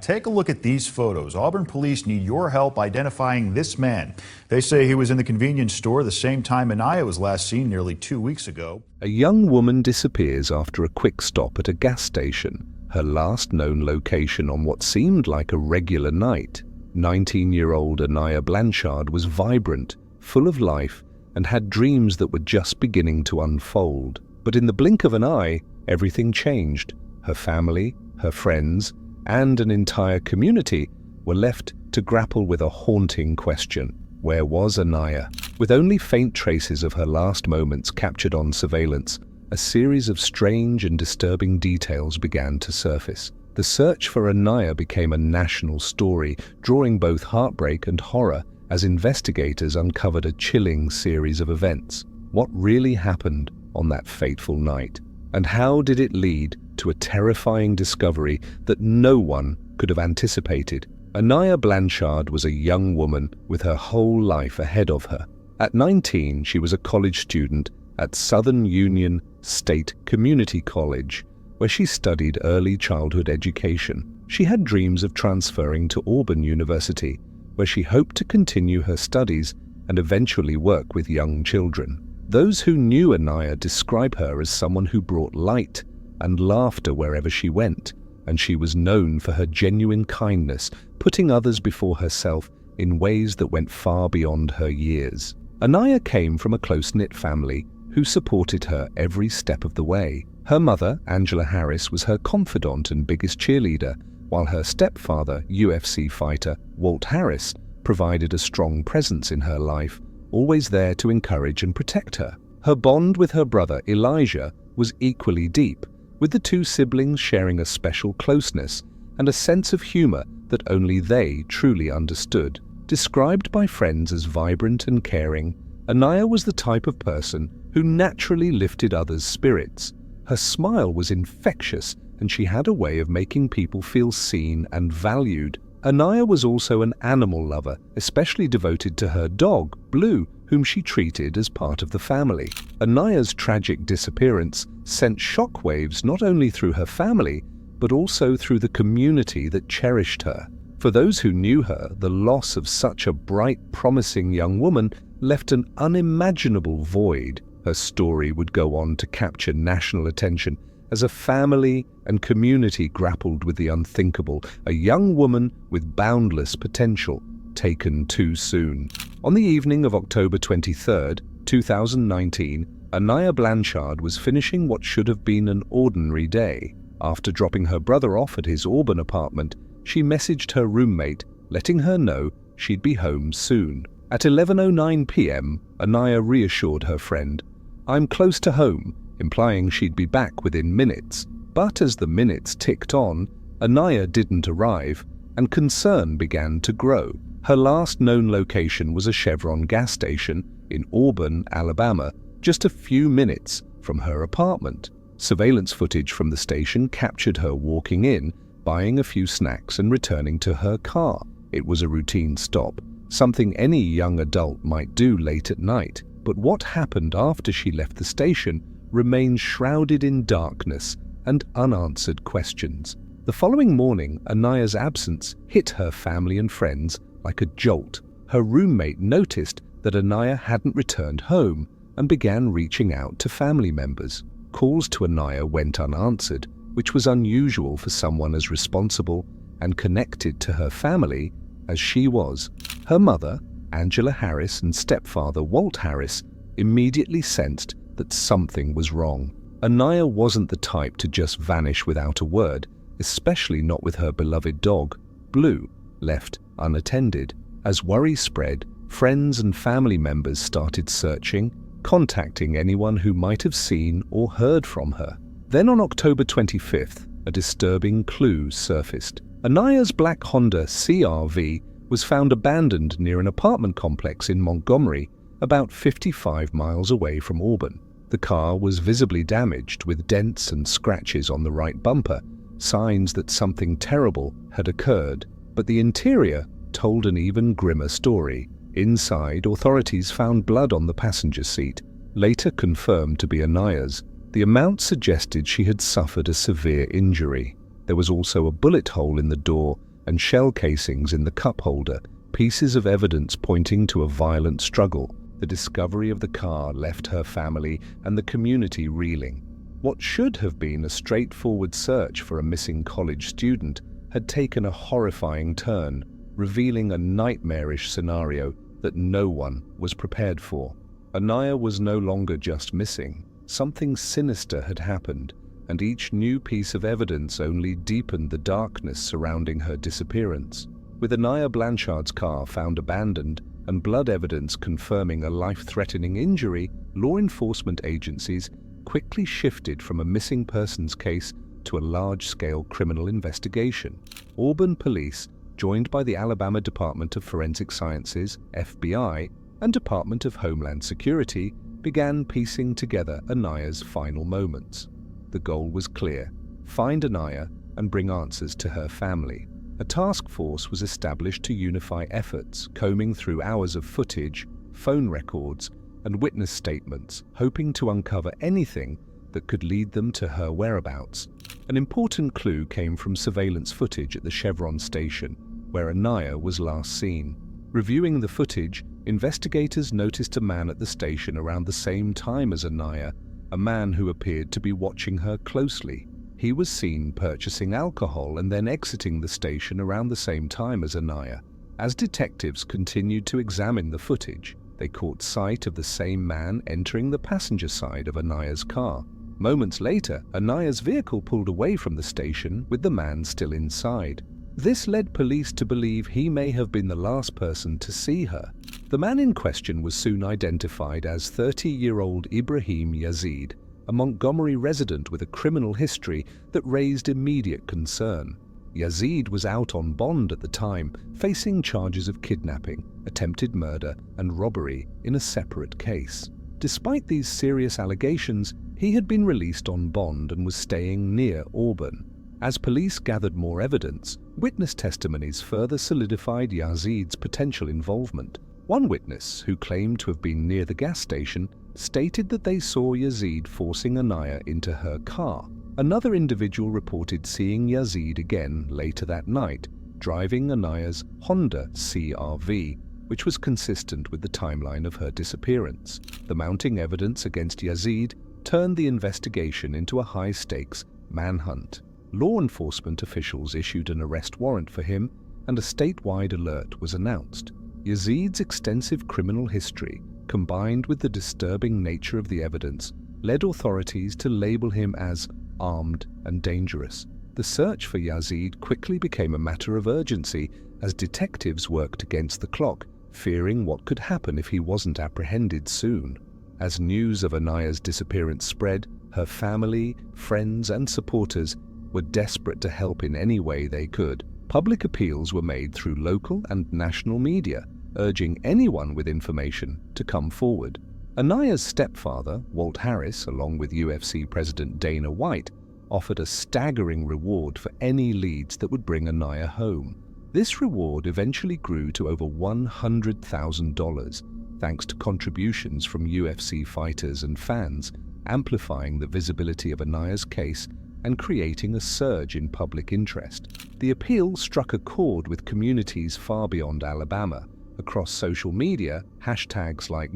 Take a look at these photos. Auburn police need your help identifying this man. They say he was in the convenience store the same time Aniah was last seen nearly 2 weeks ago. A young woman disappears after a quick stop at a gas station, her last known location on what seemed like a regular night. 19-year-old Aniah Blanchard was vibrant, full of life, and had dreams that were just beginning to unfold. But in the blink of an eye, everything changed. Her family, her friends, and an entire community were left to grapple with a haunting question. Where was Aniah? With only faint traces of her last moments captured on surveillance, a series of strange and disturbing details began to surface. The search for Aniah became a national story, drawing both heartbreak and horror as investigators uncovered a chilling series of events. What really happened on that fateful night? And how did it lead to a terrifying discovery that no one could have anticipated? Aniah Blanchard was a young woman with her whole life ahead of her. At 19, she was a college student at Southern Union State Community College, where she studied early childhood education. She had dreams of transferring to Auburn University, where she hoped to continue her studies and eventually work with young children. Those who knew Aniah describe her as someone who brought light and laughter wherever she went, and she was known for her genuine kindness, putting others before herself in ways that went far beyond her years. Aniah came from a close-knit family who supported her every step of the way. Her mother, Angela Harris, was her confidant and biggest cheerleader, while her stepfather, UFC fighter Walt Harris, provided a strong presence in her life, always there to encourage and protect her. Her bond with her brother, Elijah, was equally deep, with the two siblings sharing a special closeness and a sense of humor that only they truly understood. Described by friends as vibrant and caring, Aniah was the type of person who naturally lifted others' spirits. Her smile was infectious, and she had a way of making people feel seen and valued. Aniah was also an animal lover, especially devoted to her dog, Blue, whom she treated as part of the family. Aniah's tragic disappearance sent shockwaves not only through her family, but also through the community that cherished her. For those who knew her, the loss of such a bright, promising young woman left an unimaginable void. Her story would go on to capture national attention as a family and community grappled with the unthinkable, a young woman with boundless potential, taken too soon. On the evening of October 23, 2019, Aniah Blanchard was finishing what should have been an ordinary day. After dropping her brother off at his Auburn apartment, she messaged her roommate, letting her know she'd be home soon. At 11:09 p.m., Aniah reassured her friend, "I'm close to home," implying she'd be back within minutes. But as the minutes ticked on, Aniah didn't arrive, and concern began to grow. Her last known location was a Chevron gas station in Auburn, Alabama, just a few minutes from her apartment. Surveillance footage from the station captured her walking in, buying a few snacks and returning to her car. It was a routine stop, something any young adult might do late at night. But what happened after she left the station remains shrouded in darkness and unanswered questions. The following morning, Aniah's absence hit her family and friends like a jolt. Her roommate noticed that Aniah hadn't returned home and began reaching out to family members. Calls to Aniah went unanswered, which was unusual for someone as responsible and connected to her family as she was. Her mother, Angela Harris, and stepfather, Walt Harris, immediately sensed that something was wrong. Aniah wasn't the type to just vanish without a word, especially not with her beloved dog, Blue, left unattended. As worry spread, friends and family members started searching, contacting anyone who might have seen or heard from her. Then on October 25th, a disturbing clue surfaced. Aniah's black Honda CR-V was found abandoned near an apartment complex in Montgomery, about 55 miles away from Auburn. The car was visibly damaged with dents and scratches on the right bumper, signs that something terrible had occurred. But the interior told an even grimmer story. Inside, authorities found blood on the passenger seat, later confirmed to be Aniah's. The amount suggested she had suffered a severe injury. There was also a bullet hole in the door, and shell casings in the cup holder, pieces of evidence pointing to a violent struggle. The discovery of the car left her family and the community reeling. What should have been a straightforward search for a missing college student had taken a horrifying turn, revealing a nightmarish scenario that no one was prepared for. Aniah was no longer just missing. Something sinister had happened, and each new piece of evidence only deepened the darkness surrounding her disappearance. With Aniah Blanchard's car found abandoned and blood evidence confirming a life-threatening injury, law enforcement agencies quickly shifted from a missing persons case to a large-scale criminal investigation. Auburn police, joined by the Alabama Department of Forensic Sciences, FBI, and Department of Homeland Security, began piecing together Aniah's final moments. The goal was clear: find Aniah and bring answers to her family. A task force was established to unify efforts, combing through hours of footage, phone records, and witness statements, hoping to uncover anything that could lead them to her whereabouts. An important clue came from surveillance footage at the Chevron station, where Aniah was last seen. Reviewing the footage, investigators noticed a man at the station around the same time as Aniah, a man who appeared to be watching her closely. He was seen purchasing alcohol and then exiting the station around the same time as Aniah. As detectives continued to examine the footage, they caught sight of the same man entering the passenger side of Aniah's car. Moments later, Aniah's vehicle pulled away from the station with the man still inside. This led police to believe he may have been the last person to see her. The man in question was soon identified as 30-year-old Ibrahim Yazid, a Montgomery resident with a criminal history that raised immediate concern. Yazid was out on bond at the time, facing charges of kidnapping, attempted murder, and robbery in a separate case. Despite these serious allegations, he had been released on bond and was staying near Auburn. As police gathered more evidence, witness testimonies further solidified Yazid's potential involvement. One witness, who claimed to have been near the gas station, stated that they saw Yazid forcing Aniah into her car. Another individual reported seeing Yazid again later that night, driving Aniah's Honda CR-V, which was consistent with the timeline of her disappearance. The mounting evidence against Yazid turned the investigation into a high-stakes manhunt. Law enforcement officials issued an arrest warrant for him, and a statewide alert was announced. Yazid's extensive criminal history, combined with the disturbing nature of the evidence, led authorities to label him as armed and dangerous. The search for Yazid quickly became a matter of urgency as detectives worked against the clock, fearing what could happen if he wasn't apprehended soon. As news of Aniah's disappearance spread, her family, friends, and supporters were desperate to help in any way they could. Public appeals were made through local and national media, urging anyone with information to come forward. Aniah's stepfather, Walt Harris, along with UFC President Dana White, offered a staggering reward for any leads that would bring Aniah home. This reward eventually grew to over $100,000, thanks to contributions from UFC fighters and fans, amplifying the visibility of Aniah's case and creating a surge in public interest. The appeal struck a chord with communities far beyond Alabama. Across social media, hashtags like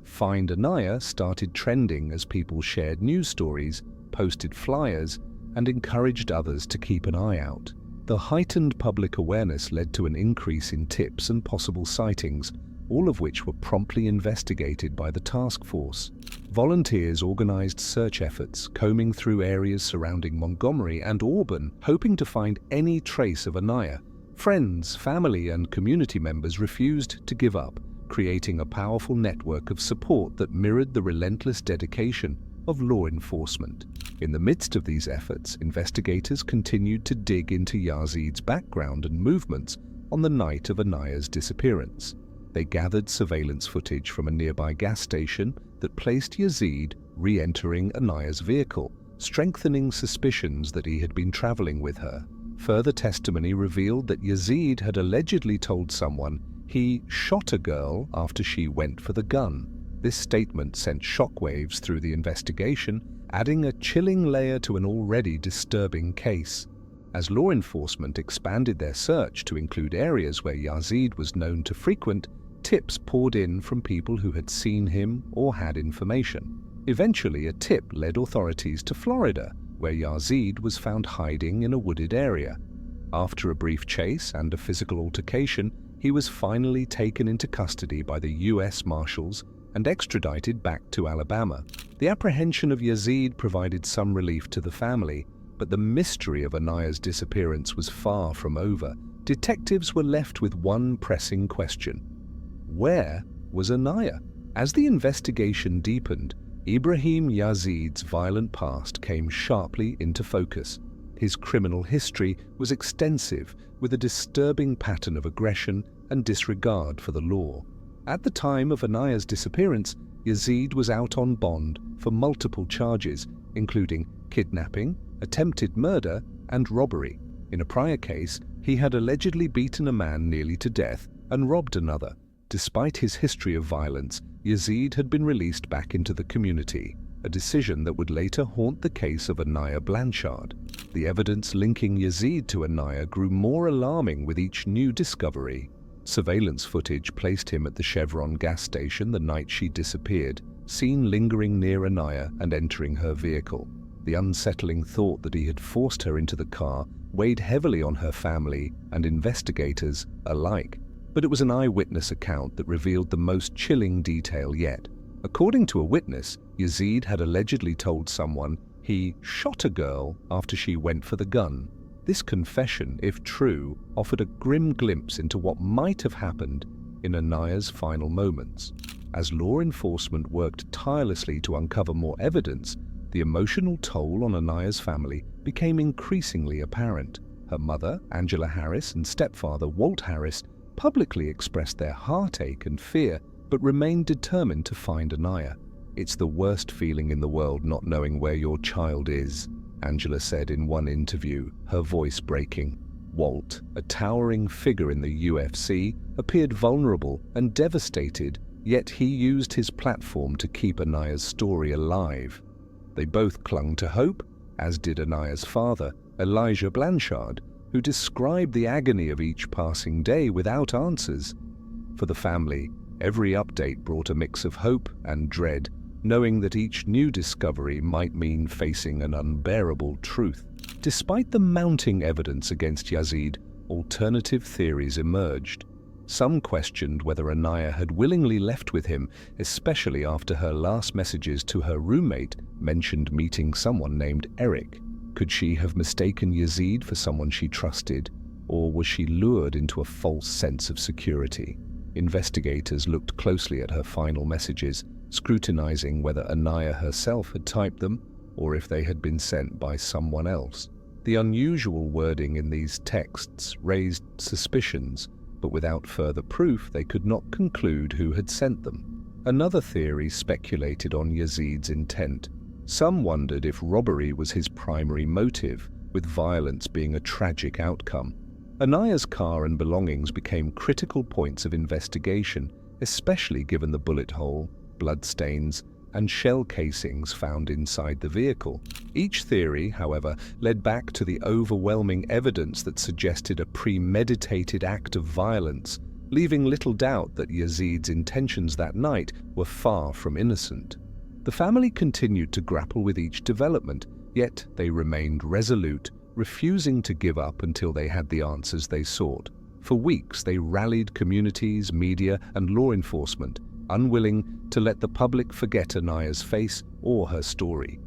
#Find Aniah started trending as people shared news stories, posted flyers, and encouraged others to keep an eye out. The heightened public awareness led to an increase in tips and possible sightings, all of which were promptly investigated by the task force. Volunteers organized search efforts, combing through areas surrounding Montgomery and Auburn, hoping to find any trace of Aniah. Friends, family, and community members refused to give up, creating a powerful network of support that mirrored the relentless dedication of law enforcement. In the midst of these efforts, investigators continued to dig into Yazid's background and movements on the night of Aniah's disappearance. They gathered surveillance footage from a nearby gas station that placed Yazid re-entering Aniah's vehicle, strengthening suspicions that he had been traveling with her. Further testimony revealed that Yazid had allegedly told someone he shot a girl after she went for the gun. This statement sent shockwaves through the investigation, adding a chilling layer to an already disturbing case. As law enforcement expanded their search to include areas where Yazid was known to frequent, tips poured in from people who had seen him or had information. Eventually, a tip led authorities to Florida, where Yazid was found hiding in a wooded area. After a brief chase and a physical altercation, he was finally taken into custody by the U.S. Marshals and extradited back to Alabama. The apprehension of Yazid provided some relief to the family, but the mystery of Aniah's disappearance was far from over. Detectives were left with one pressing question: where was Aniah? As the investigation deepened, Ibrahim Yazid's violent past came sharply into focus. His criminal history was extensive, with a disturbing pattern of aggression and disregard for the law. At the time of Aniah's disappearance, Yazid was out on bond for multiple charges, including kidnapping, attempted murder, and robbery. In a prior case, he had allegedly beaten a man nearly to death and robbed another. Despite his history of violence, Yazid had been released back into the community, a decision that would later haunt the case of Aniah Blanchard. The evidence linking Yazid to Aniah grew more alarming with each new discovery. Surveillance footage placed him at the Chevron gas station the night she disappeared, seen lingering near Aniah and entering her vehicle. The unsettling thought that he had forced her into the car weighed heavily on her family and investigators alike. But it was an eyewitness account that revealed the most chilling detail yet. According to a witness, Yazid had allegedly told someone he shot a girl after she went for the gun. This confession, if true, offered a grim glimpse into what might have happened in Aniah's final moments. As law enforcement worked tirelessly to uncover more evidence, the emotional toll on Aniah's family became increasingly apparent. Her mother, Angela Harris, and stepfather, Walt Harris, publicly expressed their heartache and fear, but remained determined to find Aniah. "It's the worst feeling in the world not knowing where your child is," Angela said in one interview, her voice breaking. Walt, a towering figure in the UFC, appeared vulnerable and devastated, yet he used his platform to keep Aniah's story alive. They both clung to hope, as did Aniah's father, Aniah Blanchard, who described the agony of each passing day without answers. For the family, every update brought a mix of hope and dread, knowing that each new discovery might mean facing an unbearable truth. Despite the mounting evidence against Yazid, alternative theories emerged. Some questioned whether Aniah had willingly left with him, especially after her last messages to her roommate mentioned meeting someone named Eric. Could she have mistaken Yazid for someone she trusted, or was she lured into a false sense of security? Investigators looked closely at her final messages, scrutinizing whether Aniah herself had typed them, or if they had been sent by someone else. The unusual wording in these texts raised suspicions, but without further proof they could not conclude who had sent them. Another theory speculated on Yazid's intent. Some wondered if robbery was his primary motive, with violence being a tragic outcome. Aniah's car and belongings became critical points of investigation, especially given the bullet hole, bloodstains, and shell casings found inside the vehicle. Each theory, however, led back to the overwhelming evidence that suggested a premeditated act of violence, leaving little doubt that Yazid's intentions that night were far from innocent. The family continued to grapple with each development, yet they remained resolute, refusing to give up until they had the answers they sought. For weeks, they rallied communities, media, and law enforcement, unwilling to let the public forget Aniah's face or her story.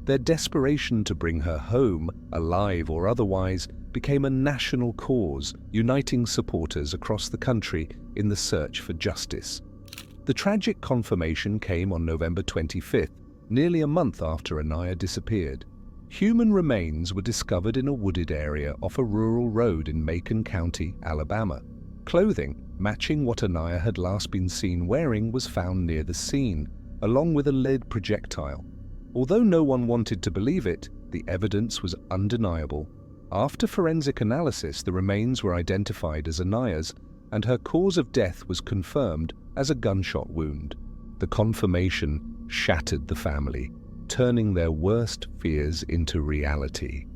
Their desperation to bring her home, alive or otherwise, became a national cause, uniting supporters across the country in the search for justice. The tragic confirmation came on November 25th, nearly a month after Aniah disappeared. Human remains were discovered in a wooded area off a rural road in Macon County, Alabama. Clothing matching what Aniah had last been seen wearing was found near the scene, along with a lead projectile. Although no one wanted to believe it, the evidence was undeniable. After forensic analysis, the remains were identified as Aniah's, and her cause of death was confirmed as a gunshot wound. The confirmation shattered the family, turning their worst fears into reality.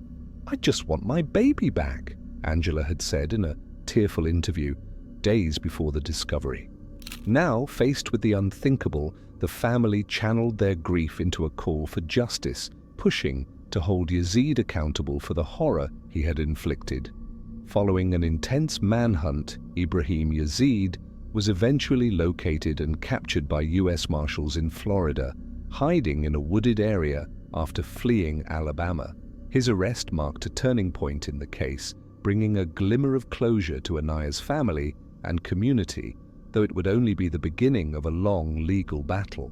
"I just want my baby back," Angela had said in a tearful interview days before the discovery. Now, faced with the unthinkable, the family channeled their grief into a call for justice, pushing to hold Yazid accountable for the horror he had inflicted. Following an intense manhunt, Ibrahim Yazid was eventually located and captured by U.S. Marshals in Florida, hiding in a wooded area after fleeing Alabama. His arrest marked a turning point in the case, bringing a glimmer of closure to Aniah's family and community, though it would only be the beginning of a long legal battle.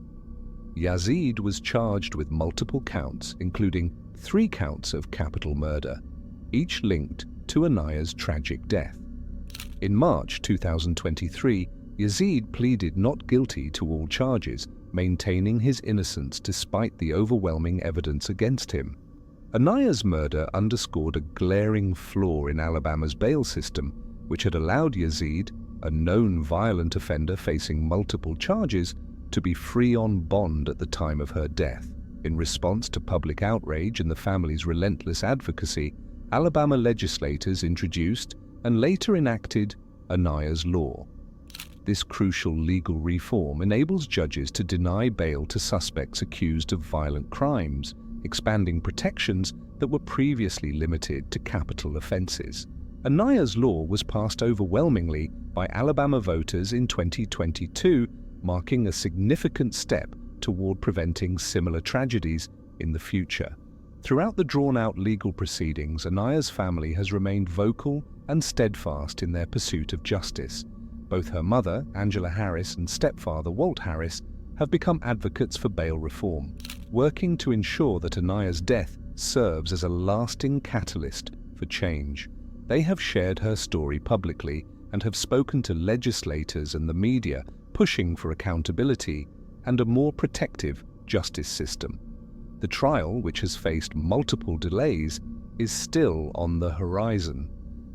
Yazid was charged with multiple counts, including 3 counts of capital murder, each linked to Aniah's tragic death. In March 2023, Yazid pleaded not guilty to all charges, maintaining his innocence despite the overwhelming evidence against him. Aniah's murder underscored a glaring flaw in Alabama's bail system, which had allowed Yazid, a known violent offender facing multiple charges, to be free on bond at the time of her death. In response to public outrage and the family's relentless advocacy, Alabama legislators introduced and later enacted Aniah's Law. This crucial legal reform enables judges to deny bail to suspects accused of violent crimes, expanding protections that were previously limited to capital offenses. Aniah's Law was passed overwhelmingly by Alabama voters in 2022, marking a significant step toward preventing similar tragedies in the future. Throughout the drawn-out legal proceedings, Aniah's family has remained vocal and steadfast in their pursuit of justice. Both her mother, Angela Harris, and stepfather, Walt Harris, have become advocates for bail reform, working to ensure that Aniah's death serves as a lasting catalyst for change. They have shared her story publicly and have spoken to legislators and the media, pushing for accountability and a more protective justice system. The trial, which has faced multiple delays, is still on the horizon,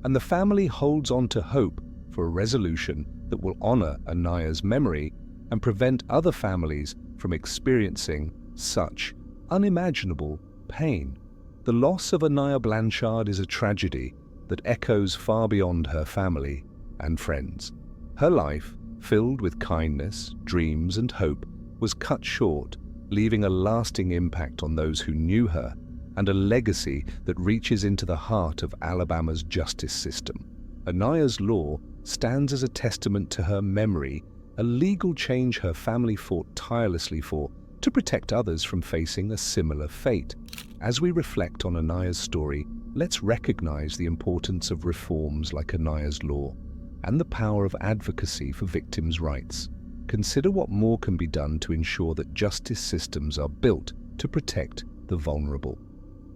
and the family holds on to hope for a resolution that will honor Aniah's memory and prevent other families from experiencing such unimaginable pain. The loss of Aniah Blanchard is a tragedy that echoes far beyond her family and friends. Her life, filled with kindness, dreams, and hope, was cut short, leaving a lasting impact on those who knew her and a legacy that reaches into the heart of Alabama's justice system. Aniah's Law stands as a testament to her memory, a legal change her family fought tirelessly for to protect others from facing a similar fate. As we reflect on Aniah's story, let's recognize the importance of reforms like Aniah's Law and the power of advocacy for victims' rights. Consider what more can be done to ensure that justice systems are built to protect the vulnerable.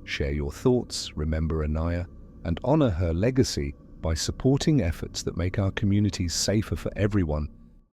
Share your thoughts, remember Aniah, and honor her legacy by supporting efforts that make our communities safer for everyone